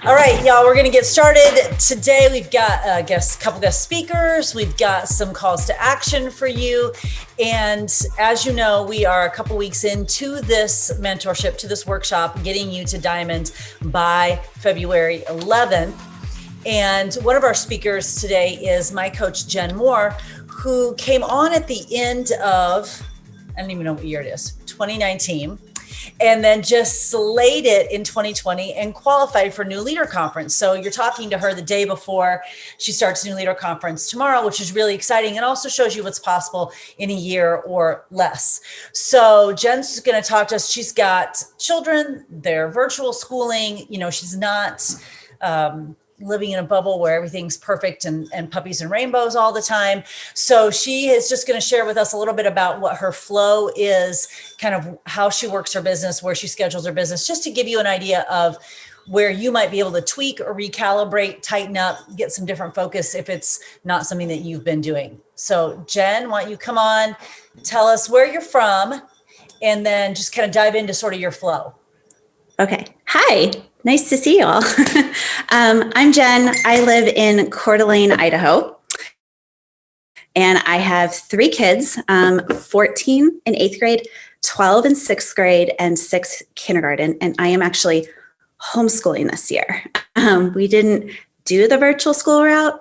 All right, y'all, we're going to get started. Today, we've got a couple guest speakers. We've got some calls to action for you. And as you know, we are a couple weeks into this mentorship, to this workshop, getting you to Diamond by February 11th. And one of our speakers today is my coach, Jen Moore, who came on at the end of, I don't even know what year it is, 2019. And then just slayed it in 2020 and qualified for New Leader Conference. So you're talking to her the day before she starts New Leader Conference tomorrow, which is really exciting and also shows you what's possible in a year or less. So Jen's going to talk to us. She's got children, they're virtual schooling. You know, she's not living in a bubble where everything's perfect and puppies and rainbows all the time. So she is just going to share with us a little bit about what her flow is, kind of how she works her business, where she schedules her business, just to give you an idea of where you might be able to tweak or recalibrate, tighten up, get some different focus if it's not something that you've been doing. So Jen, why don't you come on, tell us where you're from, and then just kind of dive into sort of your flow. Okay. Hi. Nice to see you all. I'm Jen. I live in Coeur d'Alene, Idaho. And I have 3 kids, 14 in 8th grade, 12 in 6th grade, and 6 kindergarten. And I am actually homeschooling this year. We didn't do the virtual school route,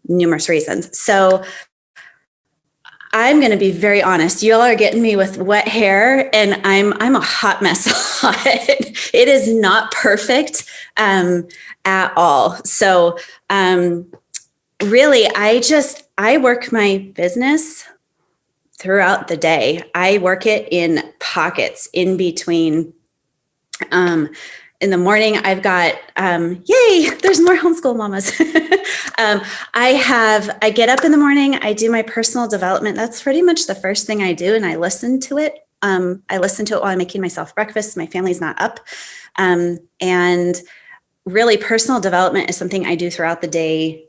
numerous reasons. So I'm going to be very honest. You all are getting me with wet hair, and I'm a hot mess. It is not perfect at all. So really, I work my business throughout the day. I work it in pockets in between. In the morning, I've got, yay, there's more homeschool mamas. I get up in the morning, I do my personal development. That's pretty much the first thing I do. And I listen to it. I listen to it while I'm making myself breakfast. My family's not up. And really, personal development is something I do throughout the day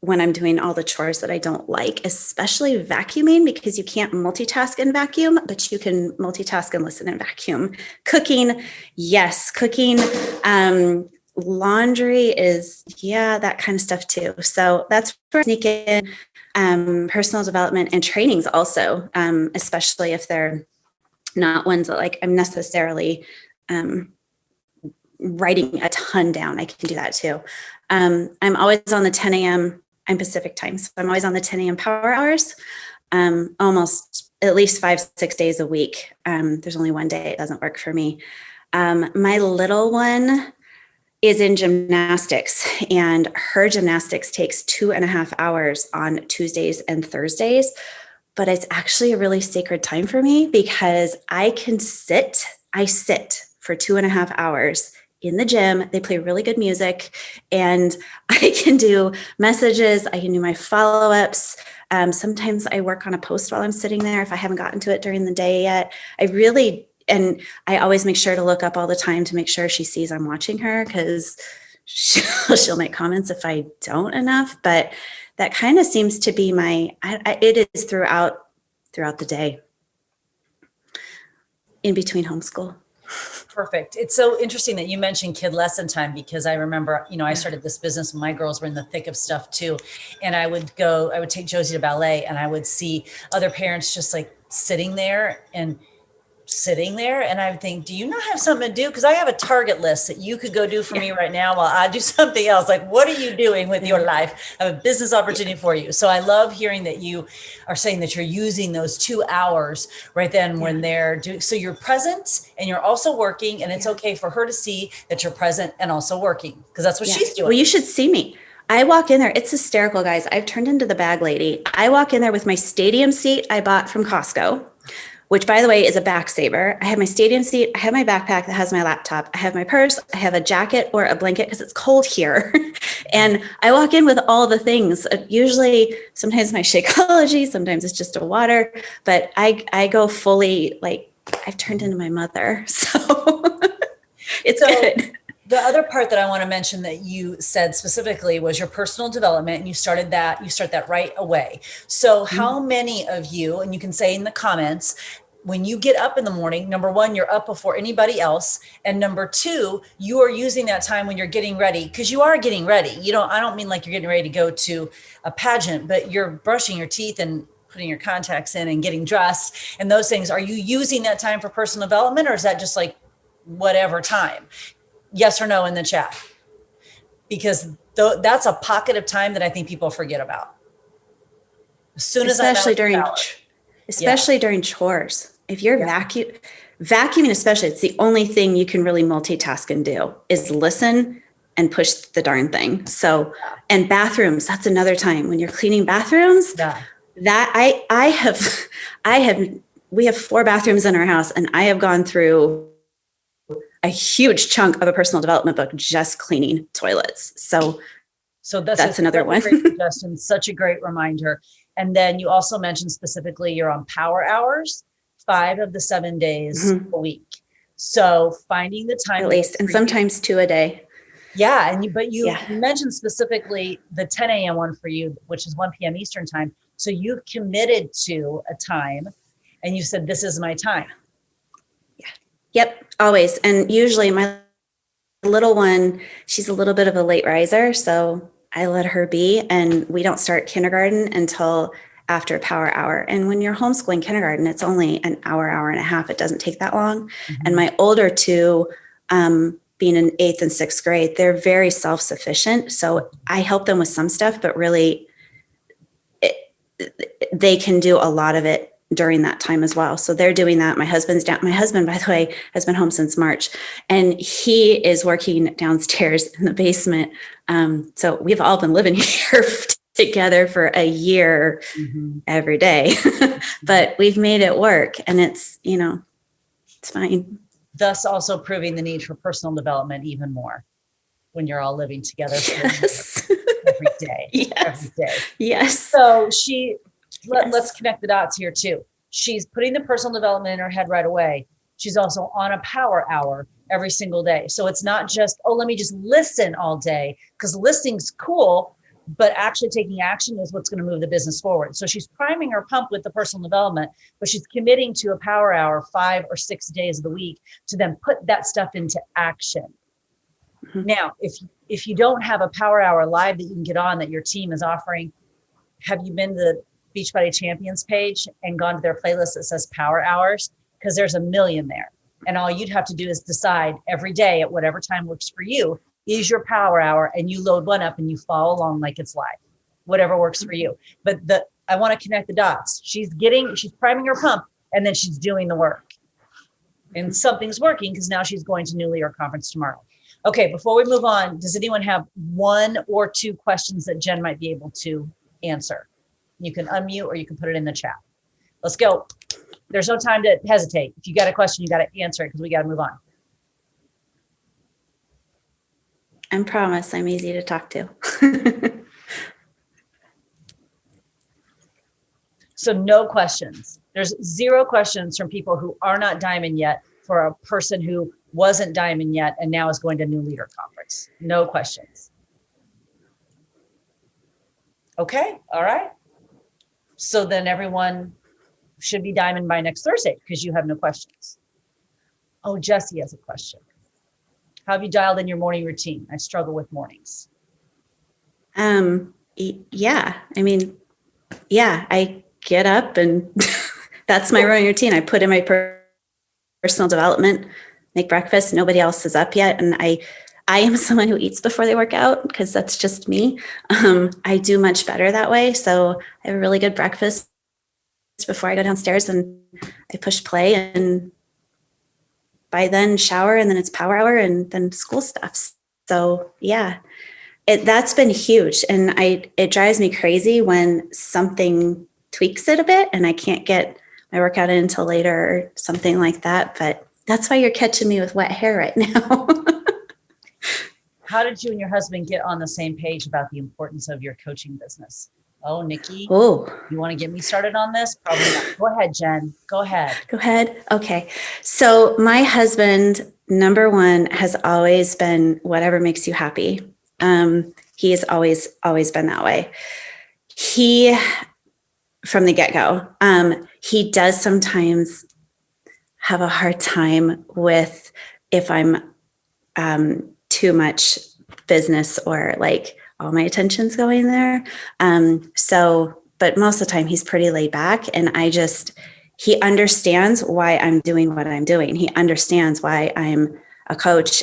when I'm doing all the chores that I don't like, especially vacuuming, because you can't multitask and vacuum, but you can multitask and listen and vacuum. Cooking, yes, cooking. Laundry is, that kind of stuff too. So that's where I sneak in personal development and trainings also, especially if they're not ones that like I'm necessarily writing a ton down. I can do that too. I'm always on the 10 a.m. I'm Pacific time. So I'm always on the 10 a.m. power hours, almost at least 5-6 days a week. There's only one day it doesn't work for me. My little one is in gymnastics, and her gymnastics takes 2.5 hours on Tuesdays and Thursdays. But it's actually a really sacred time for me because I sit for 2.5 hours in the gym. They play really good music, and I can do messages. I can do my follow-ups. Sometimes I work on a post while I'm sitting there if I haven't gotten to it during the day yet. And I always make sure to look up all the time to make sure she sees I'm watching her, because she'll make comments if I don't enough. But that kind of seems to be it is throughout the day in between homeschool. Perfect. It's so interesting that you mentioned kid lesson time, because I remember, I started this business when my girls were in the thick of stuff too. And I would take Josie to ballet, and I would see other parents just like sitting there. And I would think, do you not have something to do? Because I have a Target list that you could go do for me right now while I do something else. Like, what are you doing with your life? I have a business opportunity for you. So I love hearing that you are saying that you're using those 2 hours right then when they're doing. So you're present and you're also working, and it's okay for her to see that you're present and also working, because that's what she's doing. Well, you should see me. I walk in there. It's hysterical, guys. I've turned into the bag lady. I walk in there with my stadium seat I bought from Costco, which, by the way, is a back saver. I have my stadium seat. I have my backpack that has my laptop. I have my purse. I have a jacket or a blanket because it's cold here. And I walk in with all the things. Usually, sometimes my Shakeology, sometimes it's just a water. But I go fully, like, I've turned into my mother. So it's good. The other part that I want to mention that you said specifically was your personal development, and you start that right away. So how many of you, and you can say in the comments, when you get up in the morning, number one, you're up before anybody else. And number two, you are using that time when you're getting ready, because you are getting ready. I don't mean like you're getting ready to go to a pageant, but you're brushing your teeth and putting your contacts in and getting dressed and those things. Are you using that time for personal development, or is that just like whatever time? Yes or no in the chat. Because that's a pocket of time that I think people forget about. As soon as especially during chores. If you're vacuuming, especially, it's the only thing you can really multitask and do is listen and push the darn thing. So, and bathrooms, that's another time when you're cleaning bathrooms. Yeah. That we have 4 bathrooms in our house, and I have gone through a huge chunk of a personal development book just cleaning toilets. So that's another one. Great suggestion, such a great reminder. And then you also mentioned specifically you're on power hours 5 of the 7 days a week. So finding the time at least, and sometimes 2 a day. Yeah. But you mentioned specifically the 10 a.m. one for you, which is 1 p.m. Eastern time. So you've committed to a time and you said, this is my time. Yeah. Yep. Always. And usually my little one, she's a little bit of a late riser. So I let her be, and we don't start kindergarten until after power hour. And when you're homeschooling kindergarten, it's only an hour and a half. It doesn't take that long. Mm-hmm. And my older 2, being in 8th and 6th grade, they're very self-sufficient. So I help them with some stuff, but really they can do a lot of it during that time as well. So they're doing that. My husband, by the way, has been home since March, and he is working downstairs in the basement. So we've all been living here together for a year every day, but we've made it work, and it's fine. Thus also proving the need for personal development even more when you're all living together every day. Yes. Every day. Yes. So let's connect the dots here too. She's putting the personal development in her head right away. She's also on a power hour every single day. So it's not just, let me just listen all day, because listening's cool, but actually taking action is what's going to move the business forward. So she's priming her pump with the personal development, but she's committing to a power hour 5 or 6 days of the week to then put that stuff into action. Mm-hmm. Now, if you don't have a power hour live that you can get on that your team is offering, have you been to the Beachbody Champions page and gone to their playlist that says power hours? Because there's a million there. And all you'd have to do is decide every day at whatever time works for you is your power hour, and you load one up and you follow along like it's live, whatever works for you. But I want to connect the dots. She's priming her pump, and then she's doing the work. And something's working because now she's going to New York conference tomorrow. Okay, before we move on, does anyone have 1 or 2 questions that Jen might be able to answer? You can unmute or you can put it in the chat. Let's go. There's no time to hesitate. If you got a question, you got to answer it because we got to move on. I promise I'm easy to talk to. So no questions. There's 0 questions from people who are not Diamond yet for a person who wasn't Diamond yet and now is going to New Leader Conference. No questions. Okay. All right. So then everyone should be Diamond by next Thursday because you have no questions. Oh, Jesse has a question. How have you dialed in your morning routine? I struggle with mornings. Yeah. I mean, I get up and that's my morning routine. I put in my personal development, make breakfast. Nobody else is up yet. And I am someone who eats before they work out because that's just me. I do much better that way. So I have a really good breakfast before I go downstairs, and I push play, and by then shower, and then it's power hour, and then school stuff. So that's been huge. And it drives me crazy when something tweaks it a bit and I can't get my workout in until later or something like that. But that's why you're catching me with wet hair right now. How did you and your husband get on the same page about the importance of your coaching business? Oh, Nikki, you want to get me started on this? Probably not. Go ahead, Jen. Go ahead. Okay. So my husband, number 1, has always been whatever makes you happy. He has always been that way. He, from the get-go, he does sometimes have a hard time with if I'm too much business or like all my attention's going there. But most of the time he's pretty laid back, and he understands why I'm doing what I'm doing. He understands why I'm a coach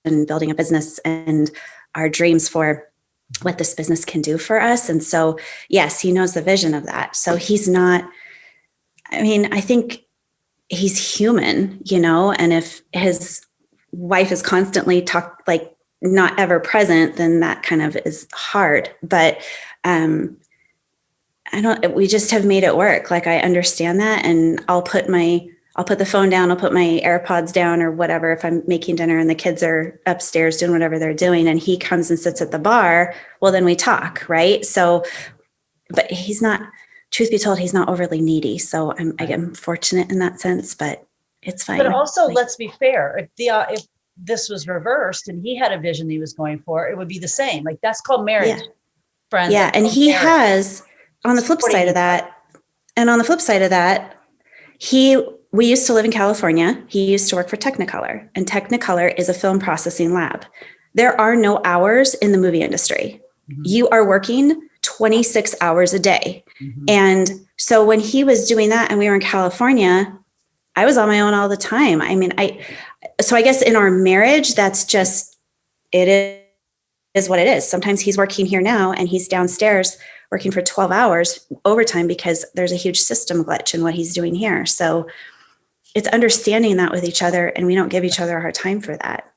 and building a business and our dreams for what this business can do for us. And so, yes, he knows the vision of that. So he's not, I think he's human, and if his wife is constantly not ever present, then that kind of is hard. But we just have made it work. Like, I understand that. And I'll put the phone down, I'll put my AirPods down or whatever, if I'm making dinner and the kids are upstairs doing whatever they're doing, and he comes and sits at the bar, well, then we talk. Right. So, but he's not, truth be told, he's not overly needy. So I'm fortunate in that sense, but it's fine. But also, let's be fair. If this was reversed and he had a vision he was going for, it would be the same. Like, that's called marriage, friends. Yeah. And he has, on the flip side of that, we used to live in California. He used to work for Technicolor, and Technicolor is a film processing lab. There are no hours in the movie industry. Mm-hmm. You are working 26 hours a day. Mm-hmm. And so when he was doing that and we were in California, I was on my own all the time. So I guess in our marriage, that's just, it is what it is. Sometimes he's working here now and he's downstairs working for 12 hours overtime because there's a huge system glitch in what he's doing here. So it's understanding that with each other, and we don't give each other a hard time for that.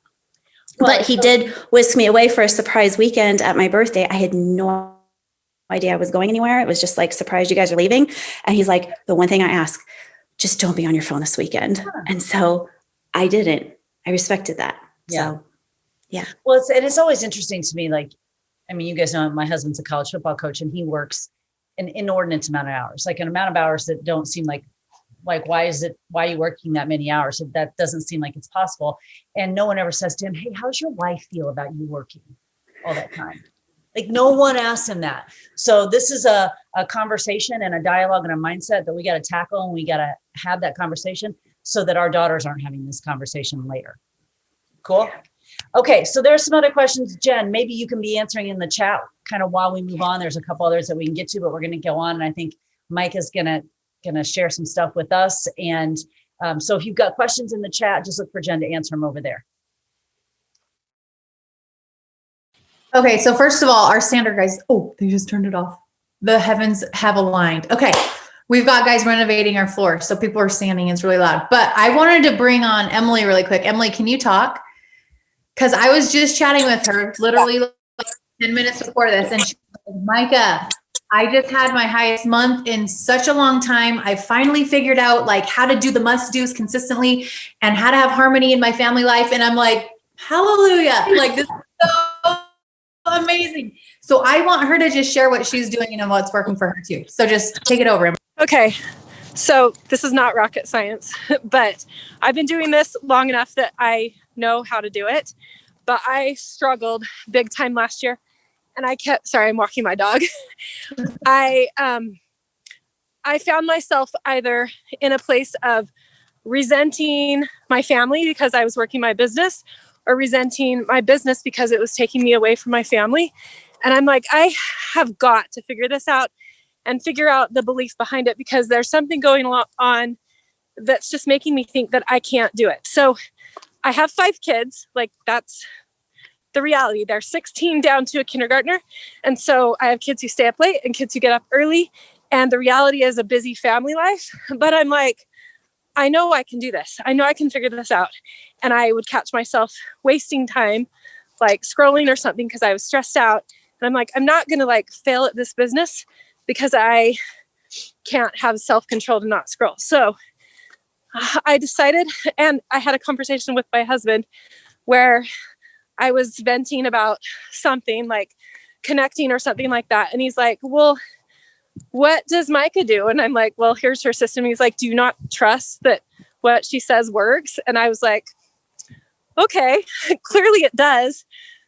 Well, but he did whisk me away for a surprise weekend at my birthday. I had no idea I was going anywhere. It was just like, surprise, you guys are leaving. And he's like, the one thing I ask, just don't be on your phone this weekend. Huh. And so I didn't. I respected that. Yeah. So, yeah. Well, it's always interesting to me. Like, you guys know my husband's a college football coach, and he works an inordinate amount of hours, like an amount of hours that don't seem like why are you working that many hours? That doesn't seem like it's possible. And no one ever says to him, hey, how's your wife feel about you working all that time? Like, no one asks him that. So this is a conversation and a dialogue and a mindset that we got to tackle, and we got to have that conversation so that our daughters aren't having this conversation later. Cool. Yeah. Okay. So there's some other questions, Jen, maybe you can be answering in the chat kind of while we move on. There's a couple others that we can get to, but we're going to go on. And I think Mike is going to share some stuff with us. And so if you've got questions in the chat, just look for Jen to answer them over there. Okay, so first of all, our standard guys, they just turned it off. The heavens have aligned. Okay, we've got guys renovating our floor, so people are standing, it's really loud. But I wanted to bring on Emily really quick. Emily, can you talk? Because I was just chatting with her literally like 10 minutes before this, and she was like, Micah, I just had my highest month in such a long time. I finally figured out like how to do the must-dos consistently and how to have harmony in my family life. And I'm like, hallelujah. Like, this is so amazing. So I want her to just share what she's doing and what's working for her too. So just take it over. Okay. So this is not rocket science, but I've been doing this long enough that I know how to do it. But I struggled big time last year, and I'm walking my dog. I found myself either in a place of resenting my family because I was working my business, or resenting my business because it was taking me away from my family. And I'm like, I have got to figure this out and figure out the belief behind it, because there's something going on that's just making me think that I can't do it. So I have 5 kids. Like, that's the reality. They're 16 down to a kindergartner. And so I have kids who stay up late and kids who get up early. And the reality is a busy family life. But I'm like, I know I can do this. I know I can figure this out. And I would catch myself wasting time, like scrolling or something, because I was stressed out. And I'm like, I'm not going to like fail at this business because I can't have self-control to not scroll. So I decided, and I had a conversation with my husband where I was venting about something like connecting or something like that. And he's like, well, what does Micah do? And I'm like, well, here's her system. He's like, do you not trust that what she says works? And I was like, okay, clearly it does.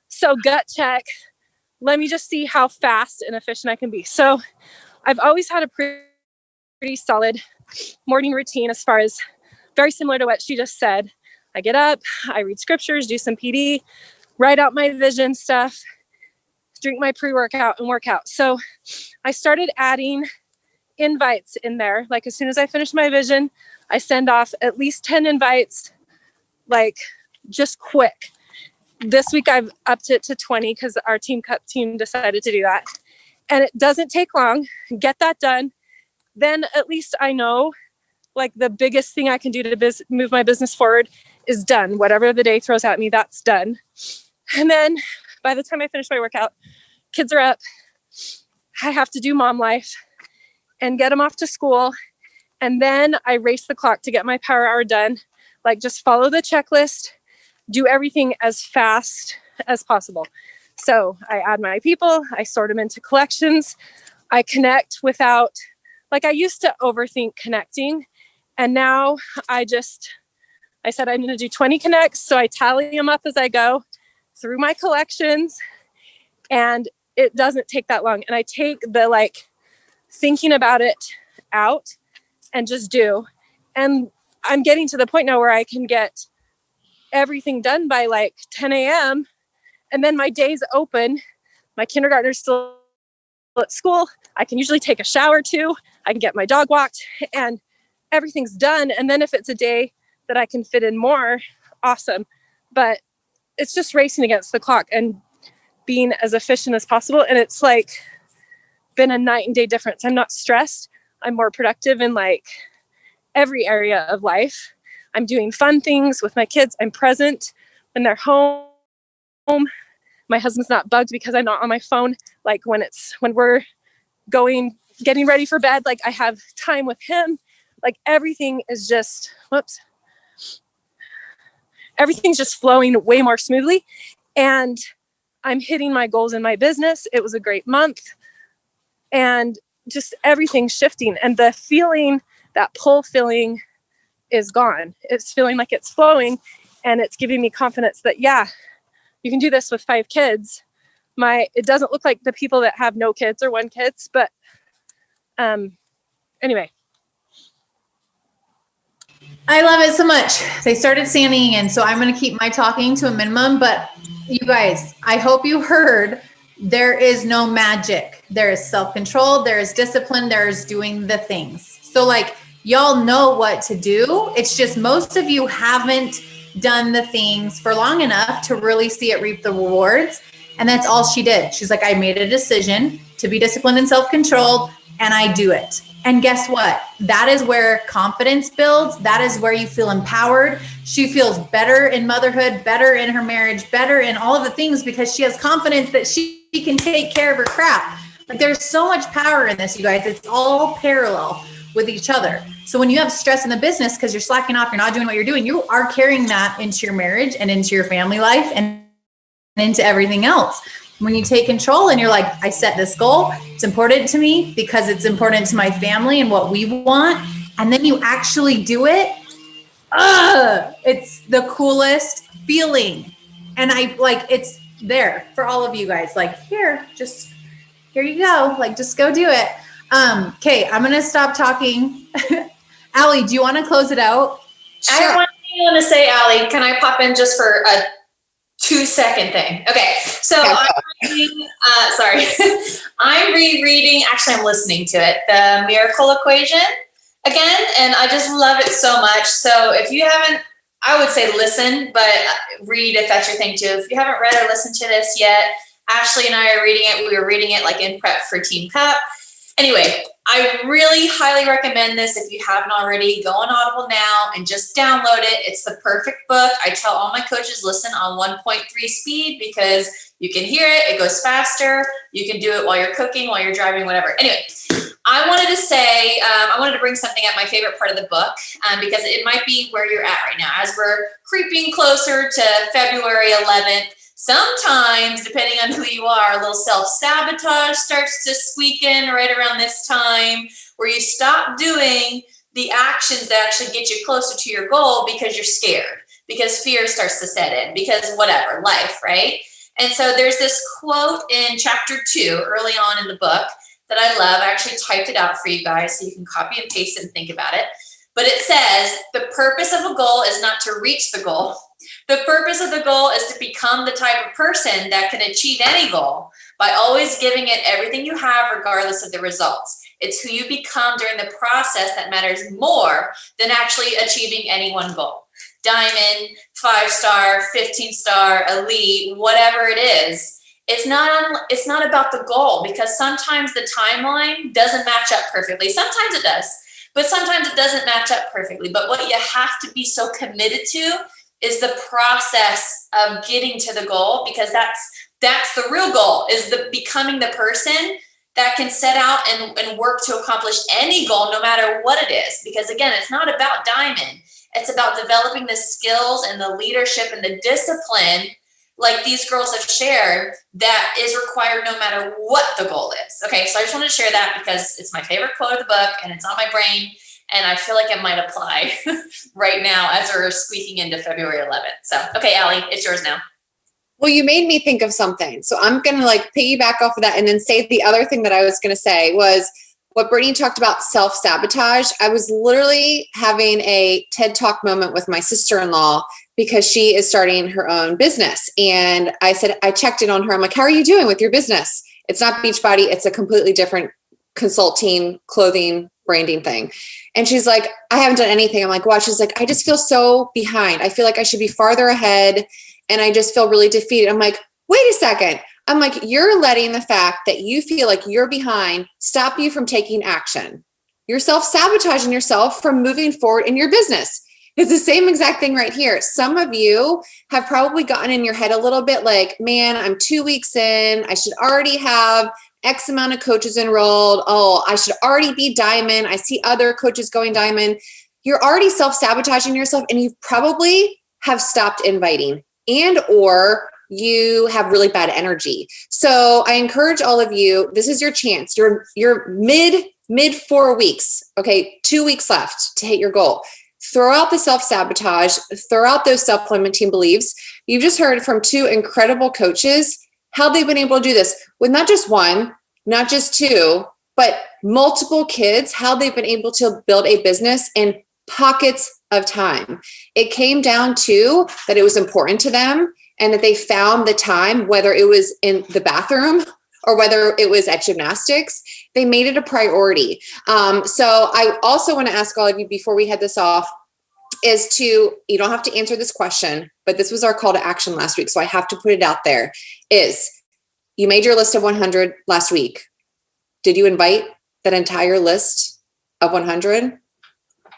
So gut check. Let me just see how fast and efficient I can be. So I've always had a pretty solid morning routine as far as very similar to what she just said. I get up, I read scriptures, do some PD, write out my vision stuff, drink my pre-workout and work out. So I started adding invites in there. Like as soon as I finish my vision, I send off at least 10 invites, like just quick. This week I've upped it to 20 because our team cup team decided to do that. And it doesn't take long. Get that done. Then at least I know like the biggest thing I can do to move my business forward is done. Whatever the day throws at me, that's done. And then by the time I finish my workout, kids are up. I have to do mom life and get them off to school. And then I race the clock to get my power hour done. Like just follow the checklist, do everything as fast as possible. So I add my people, I sort them into collections. I connect without, like I used to overthink connecting. And now I said I'm going to do 20 connects. So I tally them up as I go through my collections, and it doesn't take that long. And I take the like thinking about it out and just do. And I'm getting to the point now where I can get everything done by like 10 a.m. And then my day's open. My kindergartner's still at school. I can usually take a shower too. I can get my dog walked and everything's done. And then if it's a day that I can fit in more, awesome. But it's just racing against the clock and being as efficient as possible. And it's like been a night and day difference. I'm not stressed. I'm more productive in like every area of life. I'm doing fun things with my kids. I'm present when they're home. My husband's not bugged because I'm not on my phone. Like when we're getting ready for bed, like I have time with him. Like everything is just, everything's just flowing way more smoothly. And I'm hitting my goals in my business. It was a great month. And just everything's shifting. And the feeling, that pull feeling is gone. It's feeling like it's flowing. And it's giving me confidence that, yeah, you can do this with 5 kids. It doesn't look like the people that have no kids or 1 kids, but anyway. I love it so much. They started standing in, so I'm going to keep my talking to a minimum. But you guys, I hope you heard there is no magic. There is self-control. There is discipline. There is doing the things. So like y'all know what to do. It's just most of you haven't done the things for long enough to really see it reap the rewards. And that's all she did. She's like, I made a decision to be disciplined and self-controlled, and I do it. And guess what? That is where confidence builds. That is where you feel empowered. She feels better in motherhood, better in her marriage, better in all of the things because she has confidence that she can take care of her crap. Like there's so much power in this, you guys. It's all parallel with each other. So when you have stress in the business because you're slacking off, you're not doing what you're doing, you are carrying that into your marriage and into your family life and into everything else. When you take control and you're like, I set this goal, it's important to me because it's important to my family and what we want. And then you actually do it. It's the coolest feeling. And it's there for all of you guys. Like, here you go. Like, just go do it. Okay, I'm going to stop talking. Allie, do you want to close it out? Sure. I want to say, Allie, can I pop in just for a 2-second thing? Okay, so I'm rereading, actually I'm listening to it, The Miracle Equation again, and I just love it so much. So if you haven't, I would say listen, but read if that's your thing too. If you haven't read or listened to this yet, Ashley and I are reading it. We were reading it like in prep for Team Cup. Anyway, I really highly recommend this. If you haven't already, go on Audible now and just download it. It's the perfect book. I tell all my coaches, listen on 1.3 speed because you can hear it. It goes faster. You can do it while you're cooking, while you're driving, whatever. Anyway, I wanted to bring something up, my favorite part of the book, because it might be where you're at right now. As we're creeping closer to February 11th, sometimes, depending on who you are, a little self-sabotage starts to squeak in right around this time, where you stop doing the actions that actually get you closer to your goal because you're scared, because fear starts to set in, because whatever, life, right? And so there's this quote in chapter 2, early on in the book, that I love. I actually typed it out for you guys so you can copy and paste it and think about it. But it says the purpose of a goal is not to reach the goal. The purpose of the goal is to become the type of person that can achieve any goal by always giving it everything you have, regardless of the results. It's who you become during the process that matters more than actually achieving any one goal. Diamond, 5-star, 15-star, elite, whatever it is. It's not about the goal, because sometimes the timeline doesn't match up perfectly. Sometimes it does, but sometimes it doesn't match up perfectly. But what you have to be so committed to is the process of getting to the goal, because that's the real goal, is the becoming the person that can set out and work to accomplish any goal, no matter what it is. Because again, it's not about diamond. It's about developing the skills and the leadership and the discipline, like these girls have shared, that is required no matter what the goal is. Okay, so I just wanted to share that because it's my favorite quote of the book and it's on my brain. And I feel like it might apply right now as we're squeaking into February 11th. So, okay, Allie, it's yours now. Well, you made me think of something. So I'm going to piggyback off of that and then say the other thing that I was going to say was what Brittany talked about, self-sabotage. I was literally having a TED Talk moment with my sister-in-law because she is starting her own business. And I checked in on her. I'm like, how are you doing with your business? It's not Beachbody. It's a completely different consulting, clothing, branding thing. And she's like, I haven't done anything. I'm like, wow. She's like, I just feel so behind. I feel like I should be farther ahead. And I just feel really defeated. I'm like, wait a second. I'm like, you're letting the fact that you feel like you're behind stop you from taking action. You're self-sabotaging yourself from moving forward in your business. It's the same exact thing right here. Some of you have probably gotten in your head a little bit like, man, I'm 2 weeks in. I should already have X amount of coaches enrolled. Oh, I should already be diamond. I see other coaches going diamond. You're already self-sabotaging yourself, and you probably have stopped inviting, and or you have really bad energy. So I encourage all of you, this is your chance. You're mid 4 weeks. Okay, 2 weeks left to hit your goal. Throw out the self-sabotage, throw out those self-limiting beliefs. You've just heard from two incredible coaches how they've been able to do this with not just one, not just two, but multiple kids, how they've been able to build a business in pockets of time. It came down to that it was important to them and that they found the time, whether it was in the bathroom or whether it was at gymnastics, they made it a priority. So I also want to ask all of you before we head this off is you don't have to answer this question, but this was our call to action last week. So I have to put it out there, is you made your list of 100 last week. Did you invite that entire list of 100?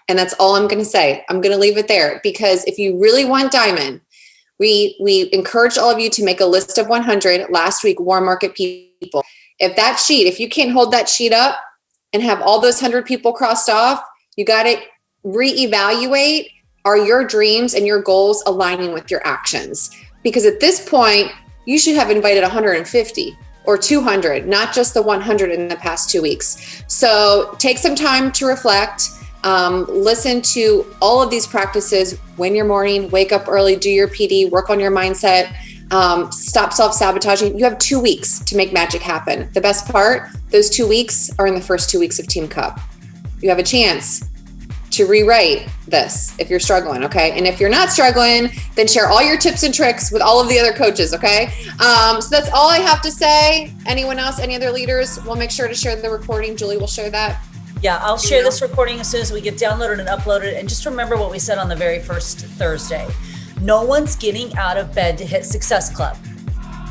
And that's all I'm going to say. I'm going to leave it there, because if you really want diamond, we encouraged all of you to make a list of 100 last week, warm market people. If you can't hold that sheet up and have all those 100 people crossed off, you got to reevaluate, are your dreams and your goals aligning with your actions? Because at this point, you should have invited 150 or 200, not just the 100 in the past 2 weeks. So take some time to reflect. Listen to all of these practices when you're morning, wake up early, do your PD, work on your mindset, stop self-sabotaging. You have 2 weeks to make magic happen. The best part, those 2 weeks are in the first 2 weeks of Team Cup. You have a chance to rewrite this if you're struggling, okay? And if you're not struggling, then share all your tips and tricks with all of the other coaches, okay? So that's all I have to say. Anyone else, any other leaders? We'll make sure to share the recording. Julie will share that. Yeah, I'll share this recording as soon as we get downloaded and uploaded. And just remember what we said on the very first Thursday. No one's getting out of bed to hit Success Club.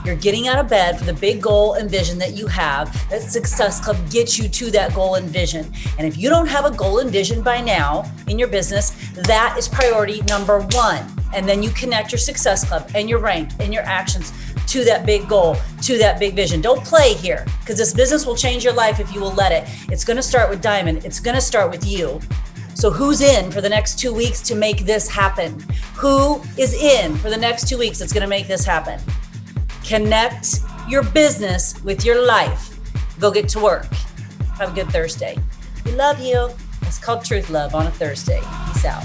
You're getting out of bed for the big goal and vision that you have. That Success Club gets you to that goal and vision. And if you don't have a goal and vision by now in your business, that is priority number one. And then you connect your Success Club and your rank and your actions to that big goal, to that big vision. Don't play here, because this business will change your life if you will let it. It's going to start with diamond. It's going to start with you. So who's in for the next 2 weeks to make this happen? Who is in for the next 2 weeks that's going to make this happen? Connect your business with your life. Go get to work. Have a good Thursday. We love you. It's called Truth Love on a Thursday. Peace out.